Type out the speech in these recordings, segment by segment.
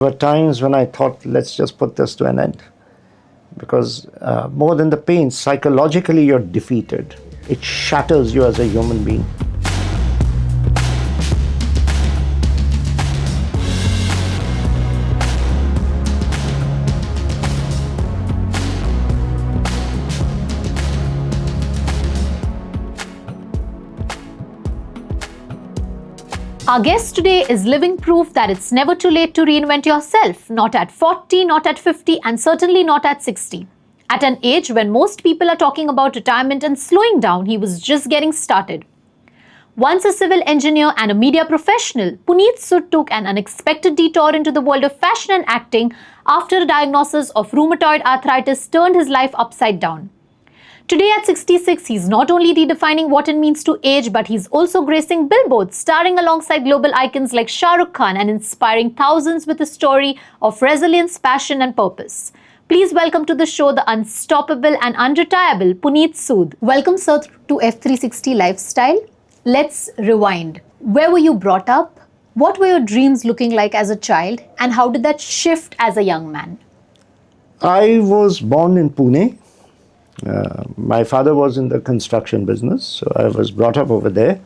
There were times when I thought, let's just put this to an end. Because more than the pain, psychologically you're defeated. It shatters you as a human being. Our guest today is living proof that it's never too late to reinvent yourself, not at 40, not at 50, and certainly not at 60. At an age when most people are talking about retirement and slowing down, he was just getting started. Once a civil engineer and a media professional, Puneet Sud took an unexpected detour into the world of fashion and acting after a diagnosis of rheumatoid arthritis turned his life upside down. Today at 66, he's not only redefining what it means to age, but he's also gracing billboards, starring alongside global icons like Shah Rukh Khan and inspiring thousands with a story of resilience, passion and purpose. Please welcome to the show the unstoppable and unretireable Puneet Sud. Welcome, sir, to F360 Lifestyle. Let's rewind. Where were you brought up? What were your dreams looking like as a child? And how did that shift as a young man? I was born in Pune. My father was in the construction business, so I was brought up over there.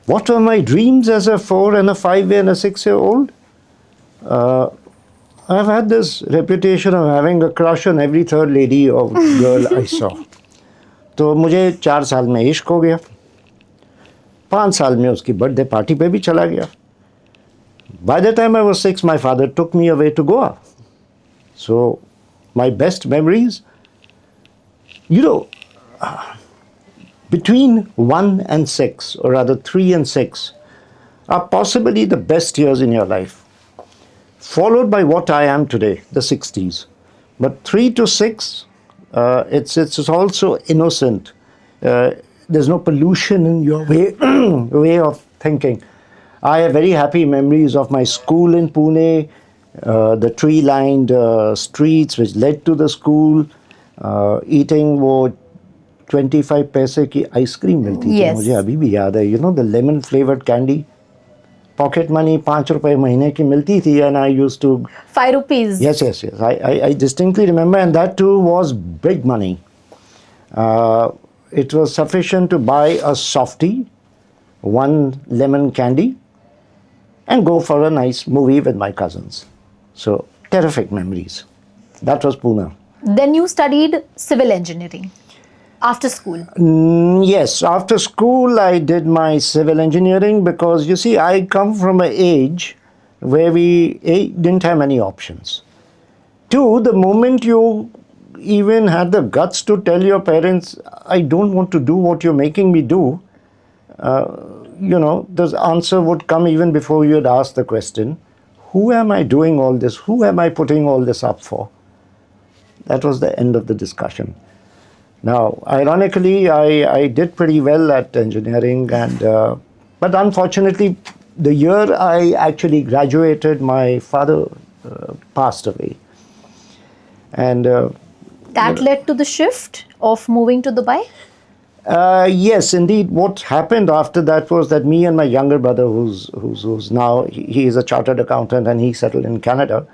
What were my dreams as a 4 and a 5 and a 6-year-old? I've had this reputation of having a crush on every third lady or girl I saw. तो मुझे 4 साल में इश्क हो गया, 5 साल में उसकी बर्थडे पार्टी पे भी चला गया. By the time I was 6, my father took me away to Goa. So my best memories, between 1 and 6, or rather 3 and 6, are possibly the best years in your life, followed by what I am today, the 60s. But 3 to 6, it's also innocent. There's no pollution in your way of thinking. I have very happy memories of my school in Pune, the tree-lined streets which led to the school, eating वो 25 पैसे की ice cream मिलती थी. मुझे अभी भी याद है, the lemon flavored candy, pocket money 5 रुपए महीने की मिलती थी, and I used to 5 rupees. Yes. I distinctly remember, and that too was big money. It was sufficient to buy a softie, 1 lemon candy, and go for a nice movie with my cousins. So terrific memories. That was Pune. Then you studied civil engineering after school. Yes, after school I did my civil engineering because you see I come from an age where we didn't have many options. 2, the moment you even had the guts to tell your parents, I don't want to do what you're making me do, the answer would come even before you had asked the question, who am I doing all this? Who am I putting all this up for? That was the end of the discussion. Now, ironically, I did pretty well at engineering, but unfortunately, the year I actually graduated, my father passed away. And that led to the shift of moving to Dubai? Yes, indeed. What happened after that was that me and my younger brother, who's now, he is a chartered accountant and he settled in Canada,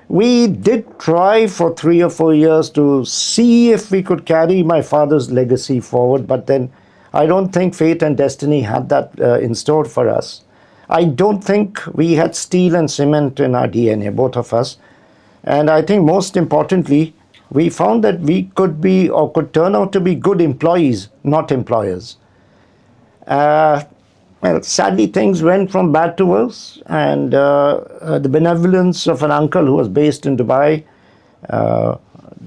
we did try for 3 or 4 years to see if we could carry my father's legacy forward, but then I don't think fate and destiny had that in store for us. I don't think we had steel and cement in our DNA, both of us. And I think most importantly, we found that we could be or could turn out to be good employees, not employers. Well, sadly, things went from bad to worse, and the benevolence of an uncle who was based in Dubai,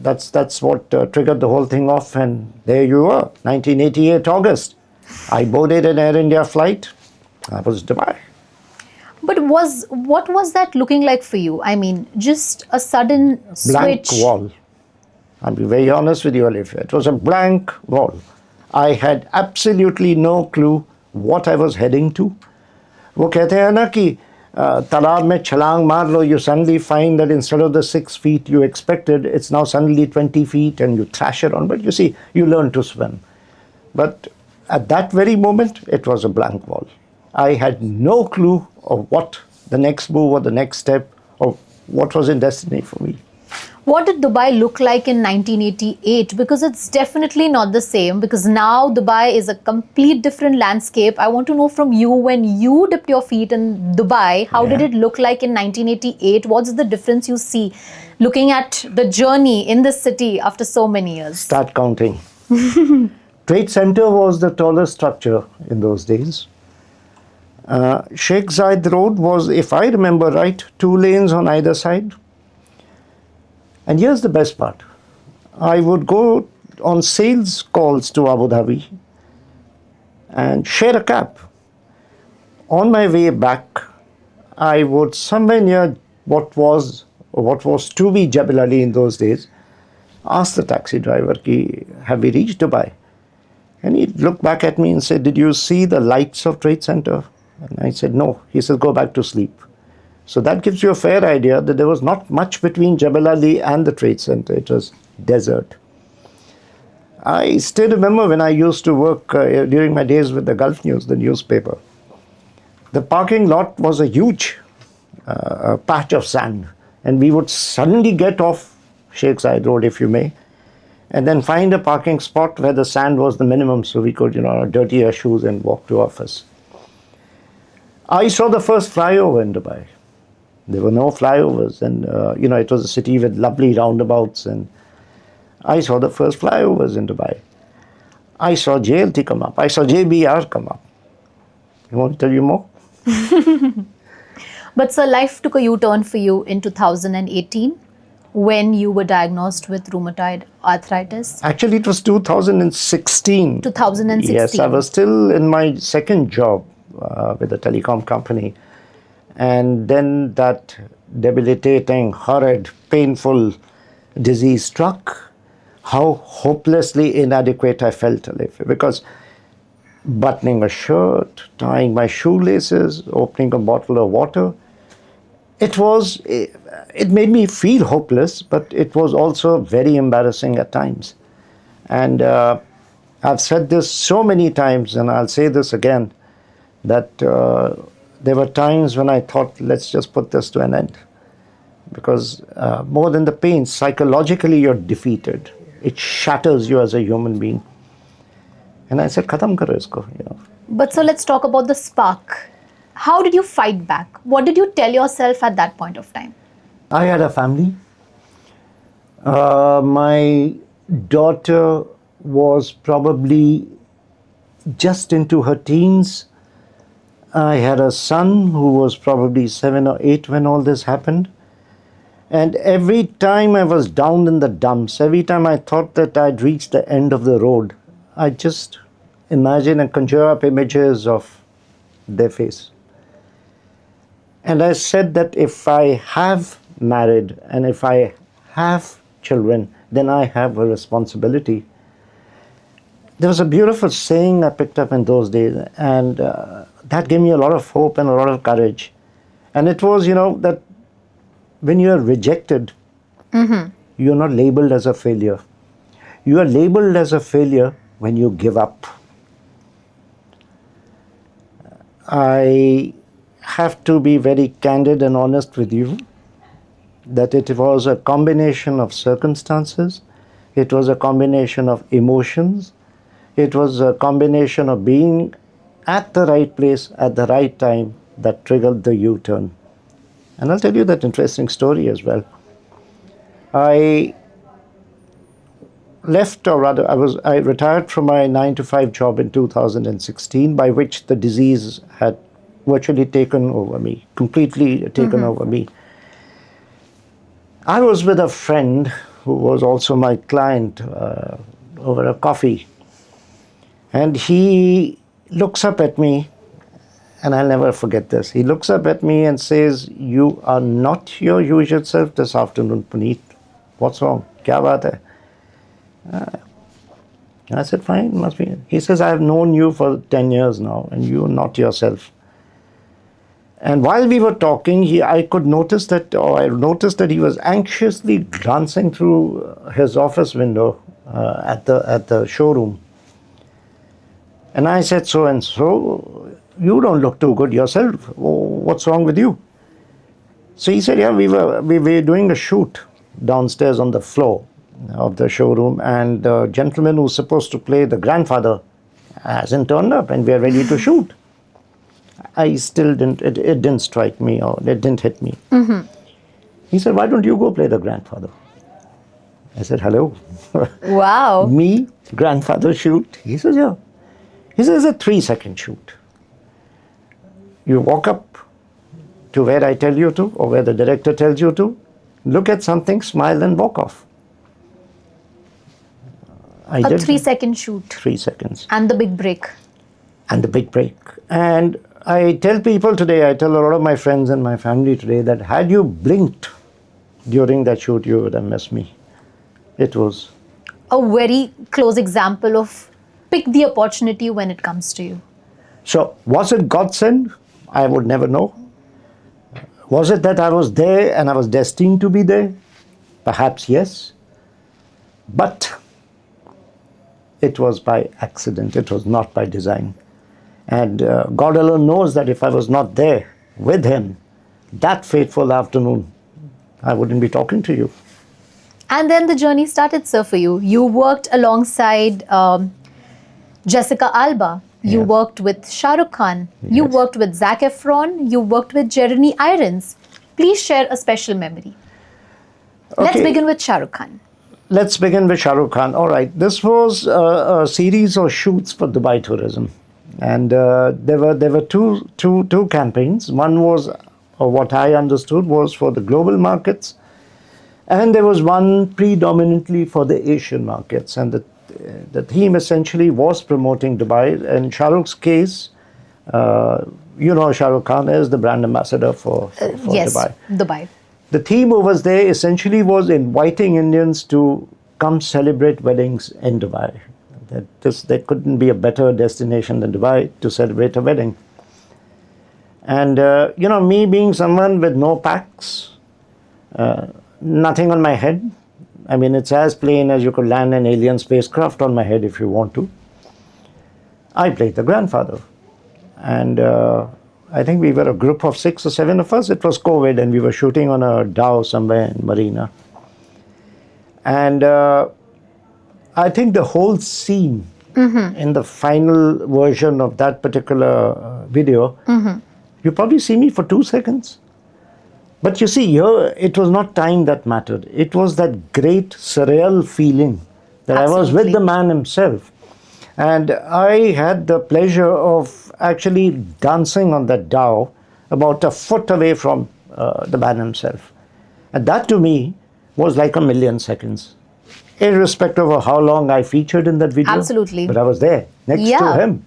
that's what triggered the whole thing off, and there you were, 1988 August. I boarded an Air India flight. That was Dubai. But what was that looking like for you? I mean, just a sudden Blank switch. wall. I'll be very honest with you, Olivia. It was a blank wall. I had absolutely no clue what I was heading to. वो कहते हैं ना कि तालाब में छलांग मार लो, you suddenly find that instead of the 6 feet you expected, it's now suddenly 20 feet and you thrash it on. But you see, you learn to swim. But at that very moment, it was a blank wall. I had no clue of what the next move or the next step what was in destiny for me. What did Dubai look like in 1988? Because it's definitely not the same, because now Dubai is a complete different landscape. I want to know from you, when you dipped your feet in Dubai, how did it look like in 1988? What's the difference you see looking at the journey in this city after so many years? Start counting. Trade Center was the tallest structure in those days. Sheikh Zayed Road was, if I remember right, 2 lanes on either side. And here's the best part. I would go on sales calls to Abu Dhabi and share a cab. On my way back, I would somewhere near what was to be Jebel Ali in those days, ask the taxi driver, have we reached Dubai? And he'd look back at me and say, did you see the lights of Trade Center? And I said, no. He said, go back to sleep. So that gives you a fair idea that there was not much between Jebel Ali and the Trade Center. It was desert. I still remember when I used to work during my days with the Gulf News, the newspaper. The parking lot was a huge patch of sand. And we would suddenly get off Sheikh Zayed Road, if you may, and then find a parking spot where the sand was the minimum so we could, dirty our shoes and walk to office. I saw the first flyover in Dubai. There were no flyovers, and it was a city with lovely roundabouts, and I saw the first flyovers in Dubai. I saw JLT come up. I saw JBR come up. You want me to tell you more? But sir, life took a U-turn for you in 2018 when you were diagnosed with rheumatoid arthritis. Actually, it was 2016. 2016. Yes, I was still in my second job with a telecom company. And then that debilitating, horrid, painful disease struck. How hopelessly inadequate I felt to live. Because buttoning a shirt, tying my shoelaces, opening a bottle of water, it made me feel hopeless, but it was also very embarrassing at times. And I've said this so many times, and I'll say this again, that there were times when I thought, let's just put this to an end. Because more than the pain, psychologically you're defeated. It shatters you as a human being. And I said, khatam karo isko, But so let's talk about the spark. How did you fight back? What did you tell yourself at that point of time? I had a family. My daughter was probably just into her teens. I had a son who was probably 7 or 8 when all this happened. And every time I was down in the dumps, every time I thought that I'd reached the end of the road, I just imagine and conjure up images of their face. And I said that if I have married and if I have children, then I have a responsibility. There was a beautiful saying I picked up in those days, and that gave me a lot of hope and a lot of courage. And it was, that when you are rejected, you're not labeled as a failure. You are labeled as a failure when you give up. I have to be very candid and honest with you that it was a combination of circumstances, it was a combination of emotions, it was a combination of being at the right place at the right time that triggered the U-turn. And I'll tell you that interesting story as well. I left, or rather, I retired from my 9-to-5 job in 2016, by which the disease had virtually taken over me, completely taken over me. I was with a friend who was also my client over a coffee, and he looks up at me, and I'll never forget this. He looks up at me and says, "You are not your usual self this afternoon, Puneet. What's wrong? Kya baat hai?" I said, fine, must be. He says, I've known you for 10 years now, and you're not yourself. And while we were talking, I noticed that he was anxiously glancing through his office window at the showroom. And I said, so, you don't look too good yourself. What's wrong with you? So he said, yeah, we were doing a shoot downstairs on the floor of the showroom, and the gentleman who's supposed to play the grandfather hasn't turned up, and we're ready to shoot. I still didn't, it didn't strike me, or it didn't hit me. He said, why don't you go play the grandfather? I said, hello. Wow. Me, grandfather shoot? He says, yeah. He says, it's a 3-second shoot. You walk up to where I tell you to, or where the director tells you to, look at something, smile, and walk off. I A did 3-second shoot. 3 seconds. And the big break. And the big break. And I tell people today, I tell a lot of my friends and my family today, that had you blinked during that shoot, you would have missed me. It was. A very close example of pick the opportunity when it comes to you. So, was it godsend? I would never know. Was it that I was there and I was destined to be there? Perhaps yes. But it was by accident, it was not by design. And God alone knows that if I was not there with him that fateful afternoon, I wouldn't be talking to you. And then the journey started, sir, for you. You worked alongside Jessica Alba. You Yeah. worked with Shah Rukh Khan. You Yes. worked with Zac Efron. You worked with Jeremy Irons. Please share a special memory. Let's Okay. begin with Shah Rukh Khan. Let's begin with Shah Rukh Khan. All right, this was a series of shoots for Dubai Tourism, and there were two campaigns. One was, or what I understood, was for the global markets, and there was one predominantly for the Asian markets. And the theme essentially was promoting Dubai. In Shah Rukh's case, Shah Rukh Khan is the brand ambassador for Yes, Dubai. Dubai. The theme over there essentially was inviting Indians to come celebrate weddings in Dubai. There couldn't be a better destination than Dubai to celebrate a wedding. And, me being someone with no packs, nothing on my head. I mean, it's as plain as you could land an alien spacecraft on my head if you want to. I played the grandfather. And I think we were a group of 6 or 7 of us. It was COVID, and we were shooting on a dhow somewhere in Marina. And I think the whole scene in the final version of that particular video, you probably see me for 2 seconds. But you see, here, it was not time that mattered. It was that great surreal feeling that I was with Absolutely. the man himself. And I had the pleasure of actually dancing on that dhow about a foot away from the man himself. And that to me was like a million seconds, irrespective of how long I featured in that video. Absolutely. But I was there next to Yeah. him.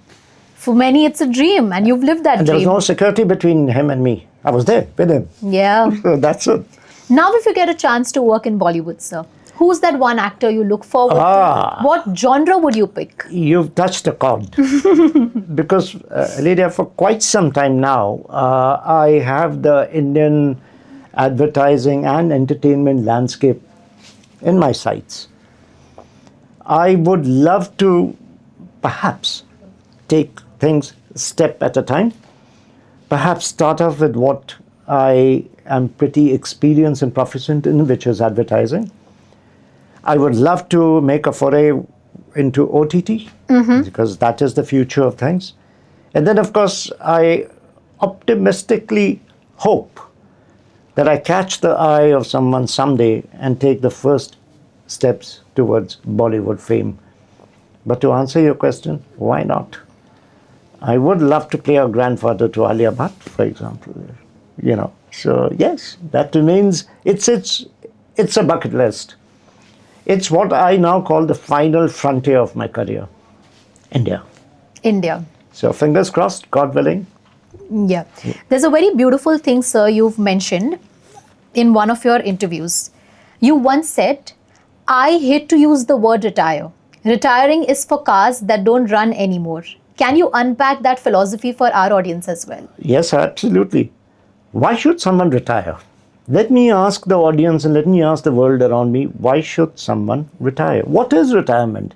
For many, it's a dream, and you've lived that And there was dream. no security between him and me. I was there with him. Yeah. So that's it. Now, if you get a chance to work in Bollywood, sir, who's that one actor you look forward Ah. to? What genre would you pick? You've touched a chord. Because, Lydia, for quite some time now, I have the Indian advertising and entertainment landscape in my sights. I would love to perhaps take things step at a time. Perhaps start off with what I am pretty experienced and proficient in, which is advertising. I would love to make a foray into OTT because that is the future of things. And then, of course, I optimistically hope that I catch the eye of someone someday and take the first steps towards Bollywood fame. But to answer your question, why not? I would love to play a grandfather to Alia Bhatt, for example. So yes, that remains. It's a bucket list. It's what I now call the final frontier of my career, India. India. So fingers crossed, God willing. Yeah. There's a very beautiful thing, sir, you've mentioned in one of your interviews. You once said, I hate to use the word retire. Retiring is for cars that don't run anymore. Can you unpack that philosophy for our audience as well? Yes, absolutely. Why should someone retire? Let me ask the audience and let me ask the world around me, why should someone retire? What is retirement?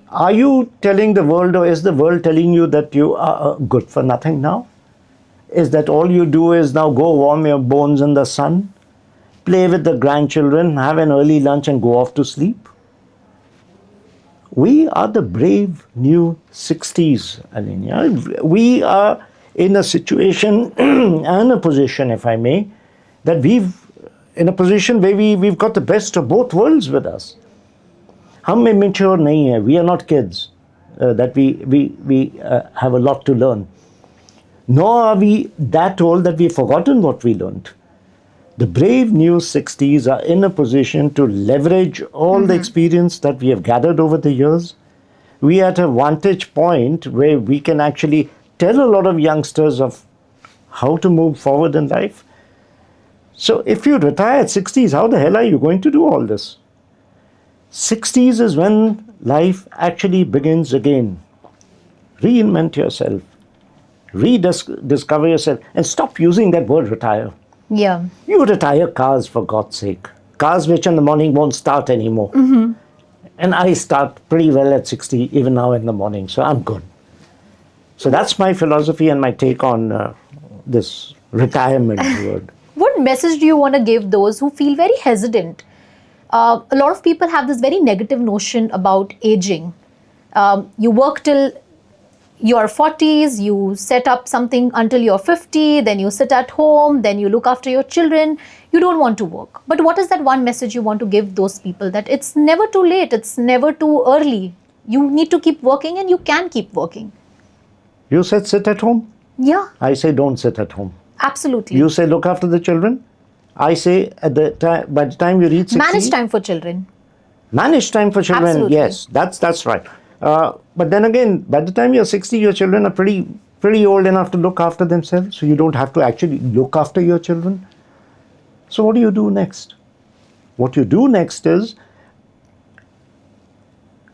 Are you telling the world, or is the world telling you that you are good for nothing now? is that all you do is now go warm your bones in the sun, play with the grandchildren, have an early lunch and go off to sleep? We are the brave new 60s, Alinya. We are in a situation and a position, if I may, that in a position where we've got the best of both worlds with us. हम immature नहीं है. We are not kids. That we have a lot to learn. Nor are we that old that we've forgotten what we learned. The brave new 60s are in a position to leverage all the experience that we have gathered over the years. We are at a vantage point where we can actually tell a lot of youngsters of how to move forward in life. So if you retire at 60s, how the hell are you going to do all this? 60s is when life actually begins again. Reinvent yourself. Rediscover yourself. And stop using that word retire. Yeah. You retire cars, for God's sake. Cars which in the morning won't start anymore. And I start pretty well at 60, even now in the morning. So I'm good. So that's my philosophy and my take on this retirement word. What message do you want to give those who feel very hesitant? A lot of people have this very negative notion about aging. You work till your 40s, you set up something until you're 50, then you sit at home, then you look after your children. You don't want to work. But what is that one message you want to give those people? That it's never too late, it's never too early. You need to keep working and you can keep working. You said sit at home? Yeah. I say don't sit at home. Absolutely. You say look after the children? I say by the time you reach 60... Manage time for children. Manage time for children, Absolutely. yes, that's right. But then again, by the time you're 60, your children are pretty old enough to look after themselves, so you don't have to actually look after your children. So what do you do next? What you do next is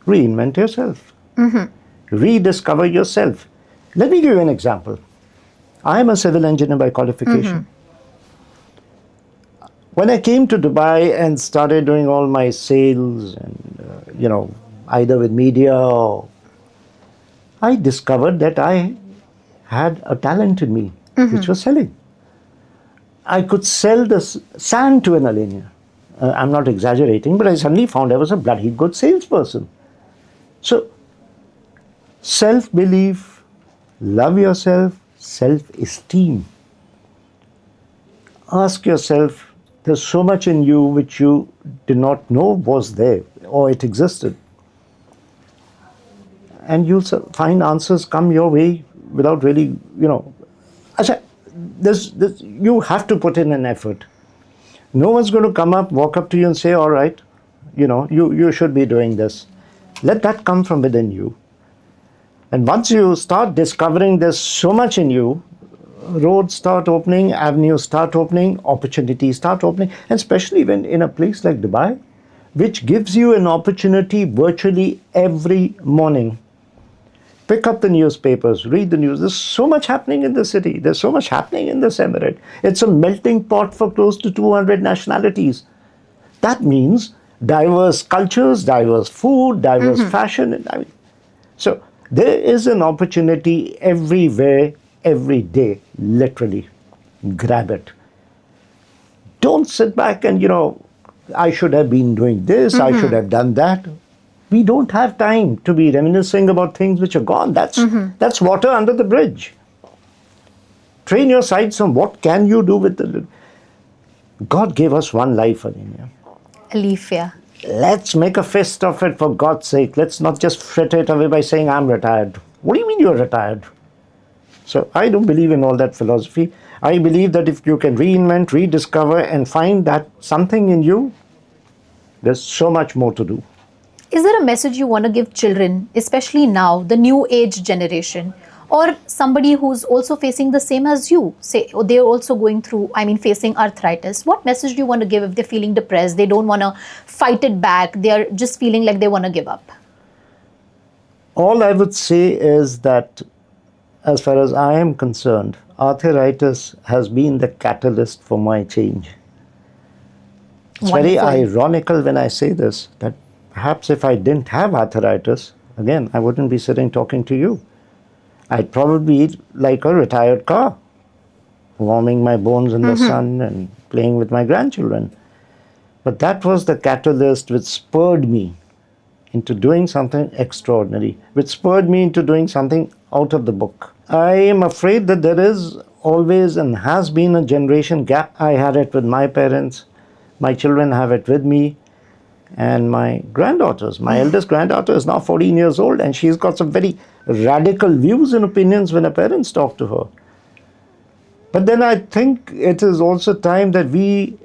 reinvent yourself. Rediscover yourself. Let me give you an example. I am a civil engineer by qualification. When I came to Dubai and started doing all my sales and, either with media or... I discovered that I had a talent in me, which was selling. I could sell the sand to an Alenia. I'm not exaggerating, but I suddenly found I was a bloody good salesperson. So, self-belief, love yourself, self-esteem. Ask yourself, there's so much in you which you did not know was there or it existed. And you'll find answers come your way without really, you have to put in an effort. No one's going to come up, walk up to you and say, all right, you should be doing this. Let that come from within you. And once you start discovering there's so much in you, roads start opening, avenues start opening, opportunities start opening, and especially when in a place like Dubai, which gives you an opportunity virtually every morning. Pick up the newspapers, read the news. There's so much happening in the city. There's so much happening in this emirate. It's a melting pot for close to 200 nationalities. That means diverse cultures, diverse food, diverse fashion. So there is an opportunity everywhere, every day, literally. Grab it. Don't sit back and, I should have been doing this, I should have done that. We don't have time to be reminiscing about things which are gone. That's water under the bridge. Train your sights on what can you do with the... God gave us one life, Ananya. Alifia. Let's make a fist of it, for God's sake. Let's not just fritter it away by saying, I'm retired. What do you mean you're retired? So I don't believe in all that philosophy. I believe that if you can reinvent, rediscover, and find that something in you, there's so much more to do. Is there a message you want to give children, especially now, the new age generation, or somebody who's also facing the same as you? Say they're also going through, facing arthritis. What message do you want to give if they're feeling depressed? They don't want to fight it back. They're just feeling like they want to give up. All I would say is that, as far as I am concerned, arthritis has been the catalyst for my change. It's very ironical when I say this, that perhaps if I didn't have arthritis, again, I wouldn't be sitting talking to you. I'd probably be like a retired car. warming my bones in the sun and playing with my grandchildren. But that was the catalyst which spurred me into doing something extraordinary, which spurred me into doing something out of the book. I am afraid that there is always and has been a generation gap. I had it with my parents, my children have it with me, and my granddaughters. My eldest granddaughter is now 14 years old, and she's got some very radical views and opinions when her parents talk to her. But then I think it is also time that we,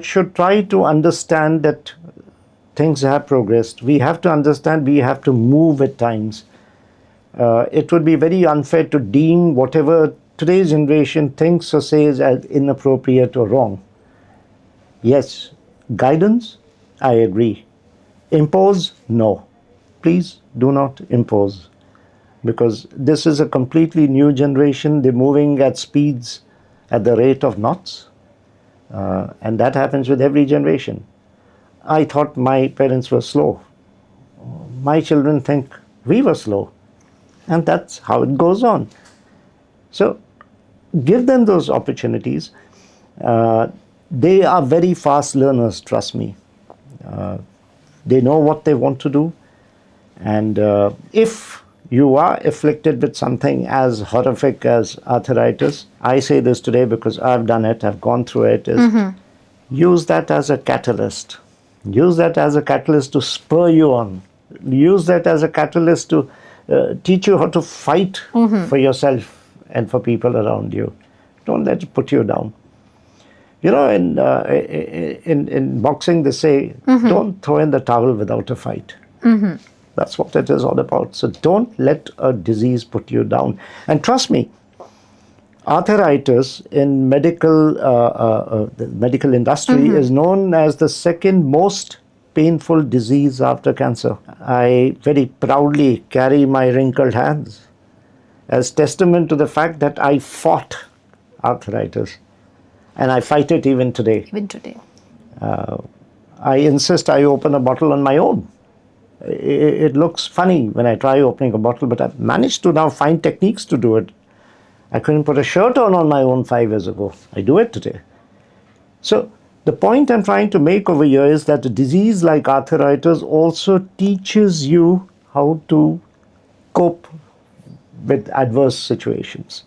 should try to understand that things have progressed. We have to understand we have to move at times. It would be very unfair to deem whatever today's generation thinks or says as inappropriate or wrong. Yes, guidance, I agree. Impose, no. Please do not impose. Because this is a completely new generation. They're moving at speeds at the rate of knots. And that happens with every generation. I thought my parents were slow. My children think we were slow. And that's how it goes on. So give them those opportunities. They are very fast learners, trust me. They know what they want to do. And if you are afflicted with something as horrific as arthritis, I say this today because I've done it, I've gone through it, is use that as a catalyst. Use that as a catalyst to spur you on. Use that as a catalyst to teach you how to fight for yourself and for people around you. Don't let it put you down. In boxing they say, don't throw in the towel without a fight. That's what it is all about. So don't let a disease put you down. And trust me, arthritis in the medical industry is known as the second most painful disease after cancer. I very proudly carry my wrinkled hands as testament to the fact that I fought arthritis. And I fight it even today. Even today. I insist I open a bottle on my own. It looks funny when I try opening a bottle, but I've managed to now find techniques to do it. I couldn't put a shirt on my own 5 years ago. I do it today. So the point I'm trying to make over here is that a disease like arthritis also teaches you how to cope with adverse situations.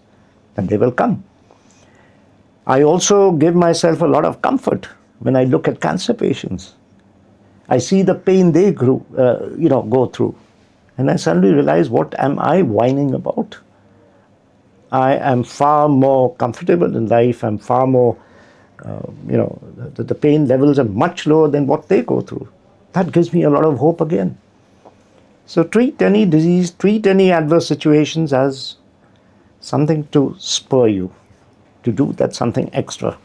And they will come. I also give myself a lot of comfort when I look at cancer patients. I see the pain they go through. And I suddenly realize, what am I whining about? I am far more comfortable in life. I'm far more, the pain levels are much lower than what they go through. That gives me a lot of hope again. So treat any disease, treat any adverse situations as something to spur you to do that something extra.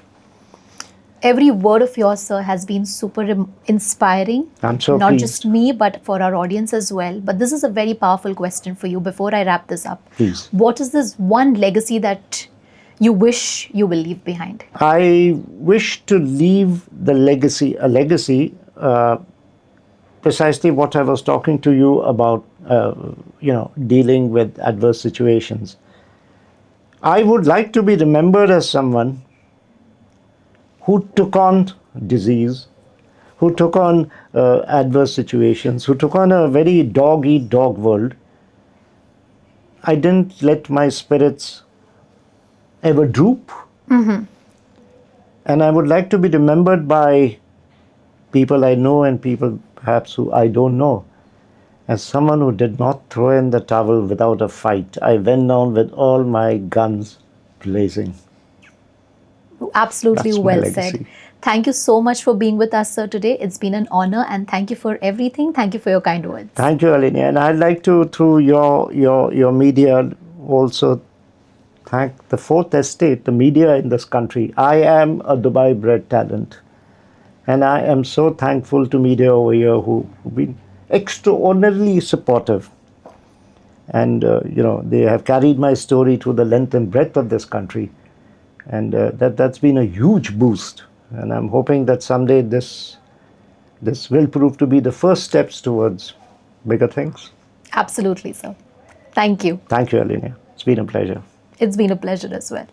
Every word of yours, sir, has been super inspiring. I'm so Not pleased. just me, but for our audience as well. But this is a very powerful question for you before I wrap this up. Please. What is this one legacy that you wish you will leave behind? I wish to leave a legacy, precisely what I was talking to you about, dealing with adverse situations. I would like to be remembered as someone who took on disease, who took on adverse situations, who took on a very dog-eat-dog world. I didn't let my spirits ever droop. And I would like to be remembered by people I know and people perhaps who I don't know as someone who did not throw in the towel without a fight. I went down with all my guns blazing. Absolutely That's my well legacy. said. Thank you so much for being with us, sir, today. It's been an honor, and thank you for everything. Thank you for your kind words. Thank you, Alinia. And I'd like to, through your media, also thank the fourth estate, the media in this country. I am a Dubai-bred talent. And I am so thankful to media over here who've been extraordinarily supportive. And, they have carried my story through the length and breadth of this country. And that's been a huge boost. And I'm hoping that someday this will prove to be the first steps towards bigger things. Absolutely, sir. Thank you. Thank you, Alinia. It's been a pleasure. It's been a pleasure as well.